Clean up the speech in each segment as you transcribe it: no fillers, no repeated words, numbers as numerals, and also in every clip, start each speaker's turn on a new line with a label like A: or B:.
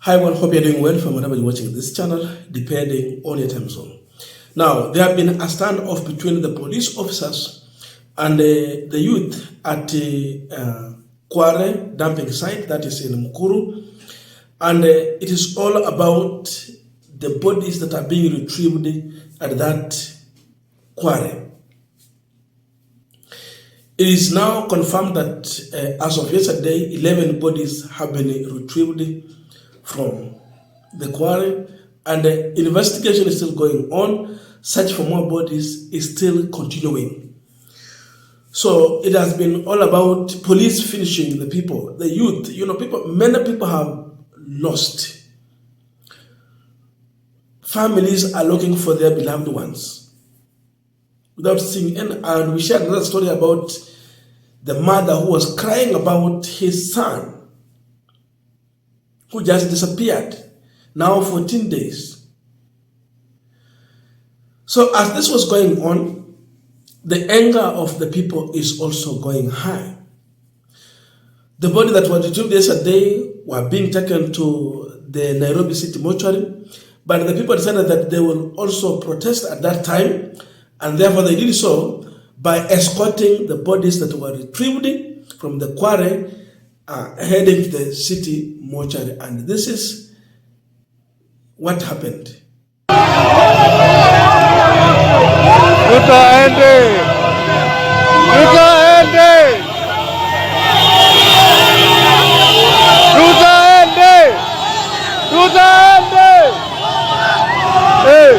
A: Hi everyone, hope you're doing well from wherever you're watching this channel, depending on your time zone. Now, there have been a standoff between the police officers and the youth at Quarry dumping site that is in Mukuru, and it is all about the bodies that are being retrieved at that quarry. It is now confirmed that as of yesterday, 11 bodies have been retrieved from the quarry, and the investigation is still going on. Search for more bodies is still continuing. So it has been all about police finishing the people, the youth. Many people have lost. Families are looking for their beloved ones without seeing any. And we shared another story about the mother who was crying about his son who just disappeared, now 14 days. So as this was going on, the anger of the people is also going high. The body that was retrieved yesterday were being taken to the Nairobi city mortuary, but the people decided that they will also protest at that time, and therefore they did so by escorting the bodies that were retrieved from the quarry heading to the city mortuary. And this is what happened.
B: Ruto ende! Ruto ende! Ruto ende! Ruto ende! Hey!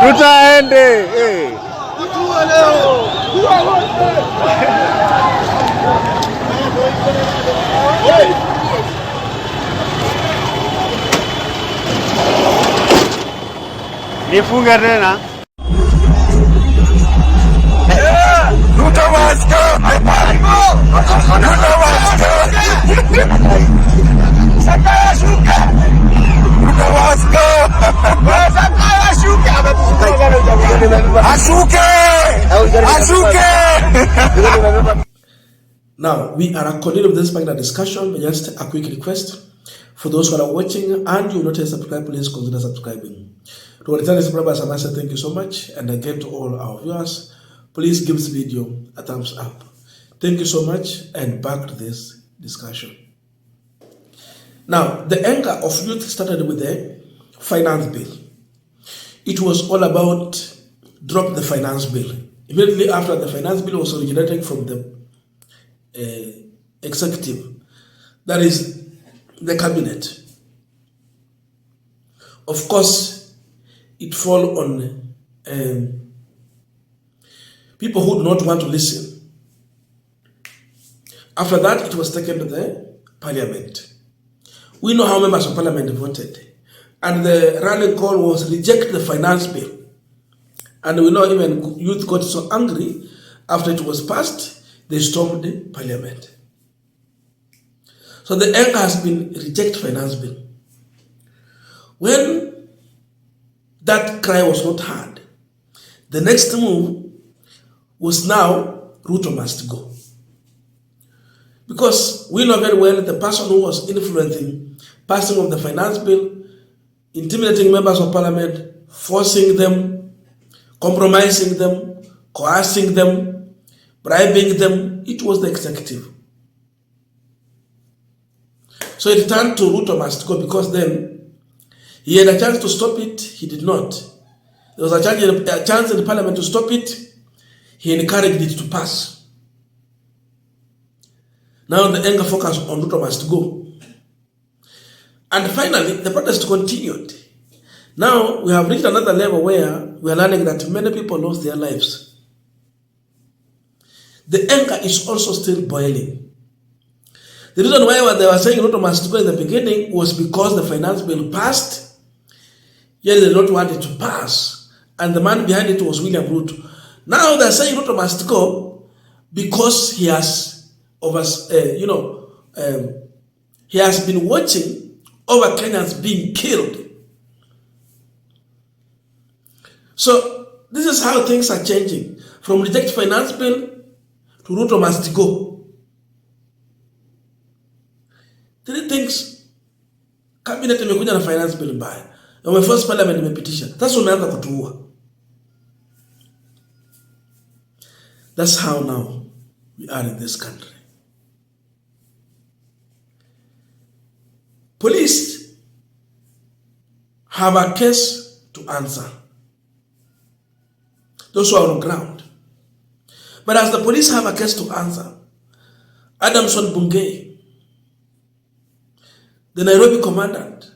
B: Ruto ende! Hey! Nifunge tena. Ruto must go! Ruto must go! Sakaya shuka! Ruto must go! Sakaya shuka! Ashuke! Ashuke!
A: Now, we are continuing with this particular discussion, but just a quick request for those who are watching and you not yet subscribe, please consider subscribing. To our returning subscribers, I say thank you so much, and again to all our viewers, please give this video a thumbs up. Thank you so much, and back to this discussion. Now, the anger of youth started with the finance bill. It was all about drop the finance bill. Immediately after the finance bill was originating from the executive, that is the cabinet. Of course, it fall on people who do not want to listen. After that, it was taken to the parliament. We know how members of parliament voted, and the rally call was reject the finance bill. And we know even youth got so angry after it was passed, they stormed the parliament. So the anger has been reject finance bill. When that cry was not heard, the next move was now Ruto must go. Because we know very well the person who was influencing passing of the finance bill, intimidating members of parliament, forcing them, compromising them, coercing them, bribing them, it was the executive. So it turned to Ruto must go, because then he had a chance to stop it, he did not. There was a chance in the parliament to stop it, he encouraged it to pass. Now the anger focused on Ruto must go. And finally, the protest continued. Now we have reached another level where we are learning that many people lost their lives. The anger is also still boiling. The reason why they were saying Ruto must go in the beginning was because the finance bill passed, yet they did not want it to pass, and the man behind it was William Ruto. Now they're saying Ruto must go because he has he has been watching over Kenyans being killed. So this is how things are changing. From reject finance bill to Ruto must go. 3 things. Cabinet imekuja na finance bill mbaya. Na first parliament imepitisha. Sasa umeanza kutuua. That's how now we are in this country. Police have a case to answer. Those who are on ground. But as the police have a case to answer, Adamson Bungei, the Nairobi commandant,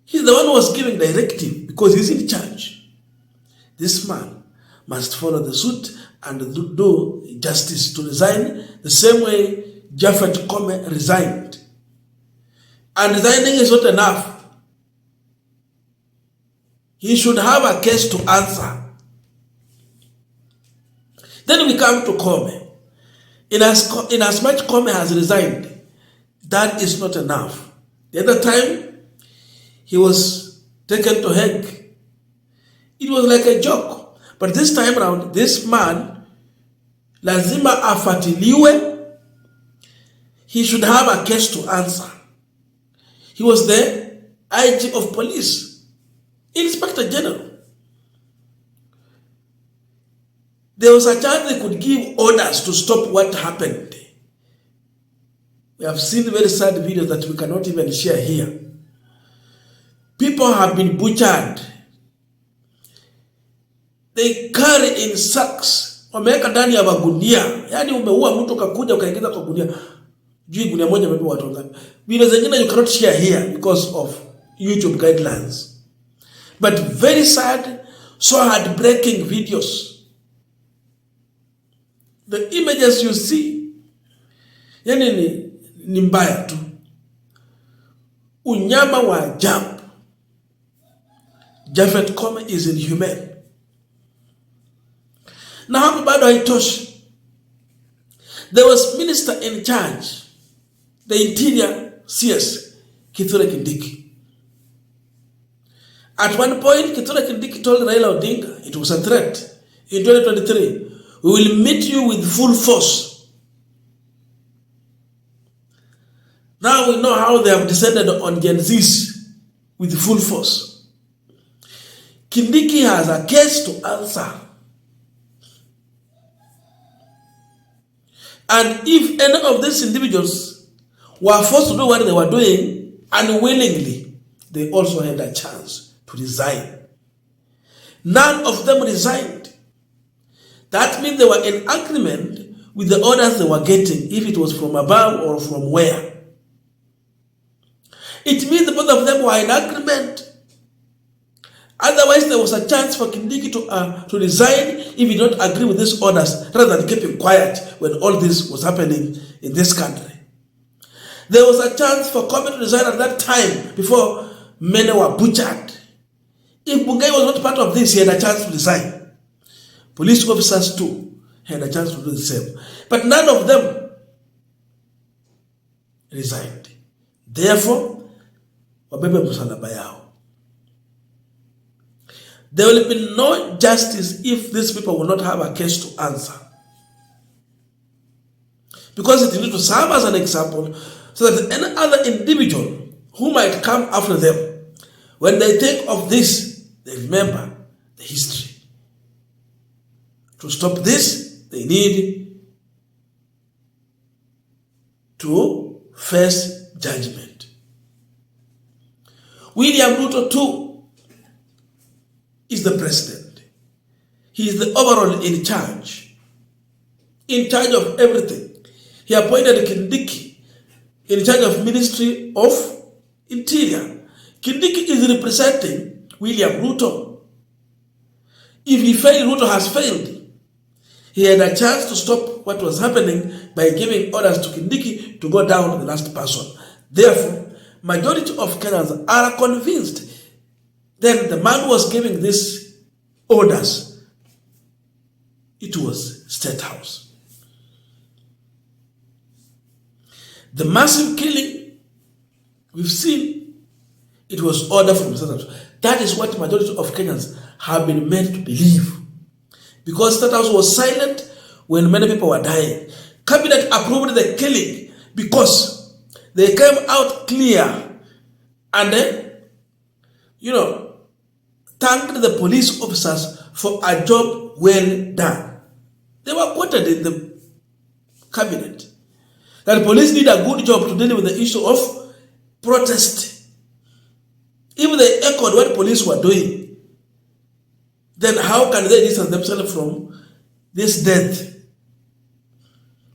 A: he's the one who was giving directive because he's in charge. This man must follow the suit and do justice to resign the same way Japhet Koome resigned. And resigning is not enough. He should have a case to answer. Then we come to Koome. In as much Koome has resigned, that is not enough. The other time, he was taken to Hague. It was like a joke. But this time around, this man, lazima afatiliwe. He should have a case to answer. He was the IG of police, Inspector General. There was a chance they could give orders to stop what happened. We have seen very sad videos that we cannot even share here. People have been butchered. They carry in sacks. Wameweka ndani ya magunia. Yani umeua mtu ukakuja ukaingiza kwa gunia. Juu gunia moja imepewa watu ngapi. Videos zingine you cannot share here because of YouTube guidelines. But very sad, so heartbreaking videos. The images you see, yani ni mbaya tu. Unyama wa ajabu. Japhet Koome is inhumane. Na hapo bado haitoshi. There was minister in charge, the interior CS, Kithure Kindiki. At one point, Kithure Kindiki told Raila Odinga, it was a threat, in 2023, we will meet you with full force. Now we know how they have descended on Gen Zs with full force. Kindiki has a case to answer. And if any of these individuals were forced to do what they were doing unwillingly, they also had a chance to resign. None of them resigned. That means they were in agreement with the orders they were getting, if it was from above or from where. It means both of them were in agreement. Otherwise, there was a chance for Kindiki to resign if he did not agree with these orders, rather than keeping quiet when all this was happening in this country. There was a chance for Koome to resign at that time before many were butchered. If Bungei was not part of this, he had a chance to resign. Police officers too had a chance to do the same. But none of them resigned. Therefore, wabebe msalaba yao. There will be no justice if these people will not have a case to answer. Because it needs to serve as an example so that any other individual who might come after them, when they think of this, they remember the history. To stop this, they need to face judgment. William Ruto too is the president. He is the overall in charge of everything. He appointed Kindiki in charge of Ministry of Interior. Kindiki is representing William Ruto. If he failed, Ruto has failed. He had a chance to stop what was happening by giving orders to Kindiki to go down to the last person. Therefore, majority of Kenyans are convinced then the man who was giving these orders, it was State House. The massive killing we've seen, it was order from State House. That is what majority of Kenyans have been made to believe. Because State House was silent when many people were dying. Cabinet approved the killing because they came out clear and then, thanked the police officers for a job well done. They were quoted in the cabinet that police did a good job to deal with the issue of protest. If they echoed what police were doing, then how can they distance themselves from this death?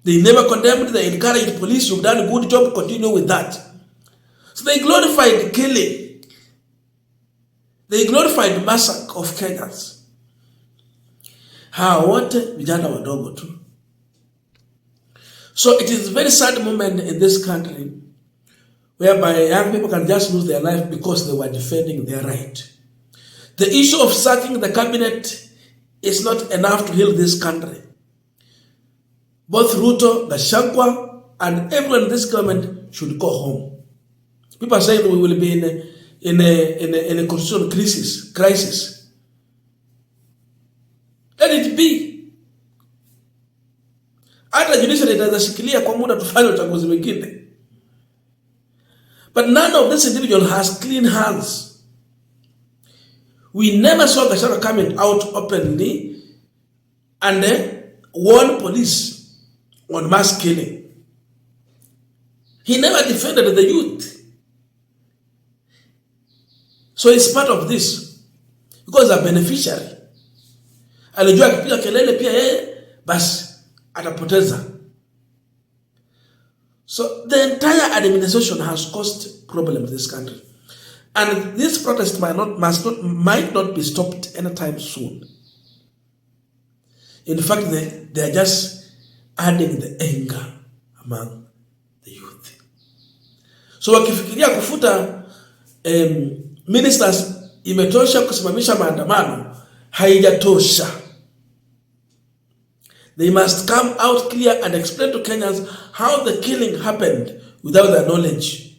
A: They never condemned, they encouraged police, you've done a good job, continue with that. So they glorified killing. They glorified massacre of Kenyans. Wote vijana wadogo tu. So it is a very sad moment in this country whereby young people can just lose their life because they were defending their right. The issue of sacking the cabinet is not enough to heal this country. Both Ruto, Gachagua, and everyone in this government should go home. People are saying we will be in a constitutional crisis. Let it be. Hata judiciary itazashikilia kwa muda tufanye uchaguzi mwingine. But none of this individual has clean hands. We never saw Gachagua coming out openly and warn police on mass killing. He never defended the youth. So he's part of this because a beneficiary. Alijua akipiga kelele pia yeye basi atapoteza. So the entire administration has caused problems in this country. And this protest might not be stopped anytime soon. In fact, they are just adding the anger among the youth. So wakifikiria kufuta ministers imetosha kusimamisha maandamano, haijatosha. They must come out clear and explain to Kenyans how the killing happened without their knowledge.